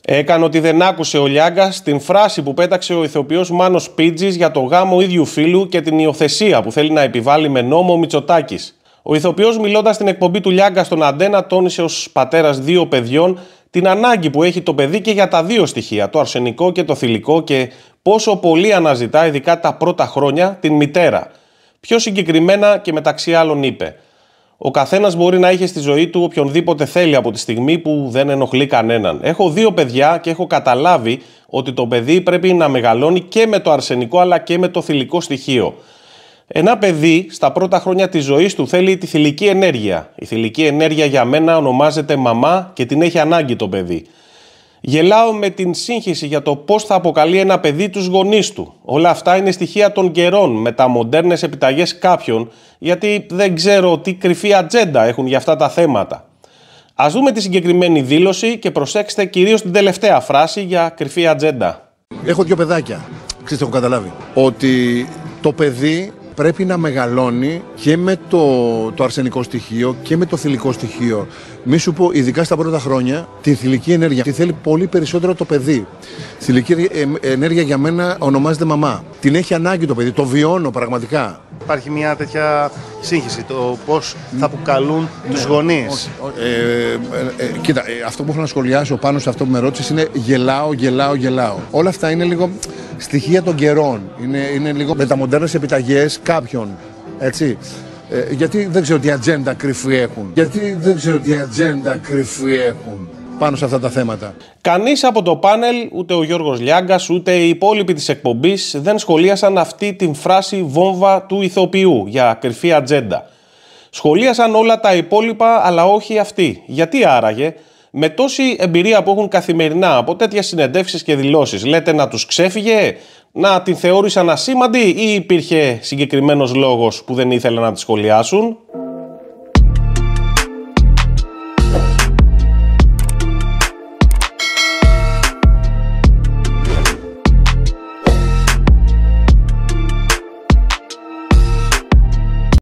Έκανε ότι δεν άκουσε ο Λιάγκας την φράση που πέταξε ο ηθοποιός Μάνος Πίτζης για το γάμο ίδιου φίλου και την υιοθεσία που θέλει να επιβάλλει με νόμο ο Μητσοτάκης. Ο ηθοποιός, μιλώντας στην εκπομπή του Λιάγκα στον Αντένα, τόνισε ως πατέρας 2 παιδιών την ανάγκη που έχει το παιδί και για τα 2 στοιχεία, το αρσενικό και το θηλυκό, και πόσο πολύ αναζητά, ειδικά τα πρώτα χρόνια, την μητέρα. Πιο συγκεκριμένα και μεταξύ άλλων είπε: «Ο καθένας μπορεί να είχε στη ζωή του οποιονδήποτε θέλει από τη στιγμή που δεν ενοχλεί κανέναν. Έχω 2 παιδιά και έχω καταλάβει ότι το παιδί πρέπει να μεγαλώνει και με το αρσενικό αλλά και με το θηλυκό στοιχείο. Ένα παιδί στα πρώτα χρόνια της ζωής του θέλει τη θηλυκή ενέργεια. Η θηλυκή ενέργεια για μένα ονομάζεται μαμά και την έχει ανάγκη το παιδί. Γελάω με την σύγχυση για το πώς θα αποκαλεί ένα παιδί τους γονείς του. Όλα αυτά είναι στοιχεία των καιρών, με τα μοντέρνες επιταγές κάποιων, γιατί δεν ξέρω τι κρυφή ατζέντα έχουν για αυτά τα θέματα». Ας δούμε τη συγκεκριμένη δήλωση και προσέξτε κυρίως την τελευταία φράση για κρυφή ατζέντα. Έχω 2 παιδάκια. Ξέρετε, έχω καταλάβει ότι το παιδί πρέπει να μεγαλώνει και με το αρσενικό στοιχείο και με το θηλυκό στοιχείο. Μη σου πω, ειδικά στα πρώτα χρόνια, τη θηλυκή ενέργεια τη θέλει πολύ περισσότερο το παιδί. Θηλυκή ενέργεια για μένα ονομάζεται μαμά. Την έχει ανάγκη το παιδί, το βιώνω πραγματικά. Υπάρχει μια τέτοια σύγχυση, το πώς θα αποκαλούν τους γονείς. Κοίτα, αυτό που έχω να σχολιάσω πάνω σε αυτό που με ρώτησες είναι γελάω. Όλα αυτά είναι λίγο στοιχεία των καιρών. Είναι λίγο μεταμοντέρνες επιταγές κάποιων, έτσι. Γιατί δεν ξέρω τι ατζέντα κρυφή έχουν. Πάνω σε αυτά τα θέματα. Κανείς από το πάνελ, ούτε ο Γιώργος Λιάγκας, ούτε οι υπόλοιποι της εκπομπής δεν σχολίασαν αυτή την φράση βόμβα του ηθοποιού για κρυφή ατζέντα. Σχολίασαν όλα τα υπόλοιπα, αλλά όχι αυτή. Γιατί άραγε? Με τόση εμπειρία που έχουν καθημερινά από τέτοιες συνεντεύξεις και δηλώσεις, λέτε να τους ξέφυγε, να την θεώρησαν ασήμαντη, ή υπήρχε συγκεκριμένος λόγος που δεν ήθελαν να τη σχολιάσουν?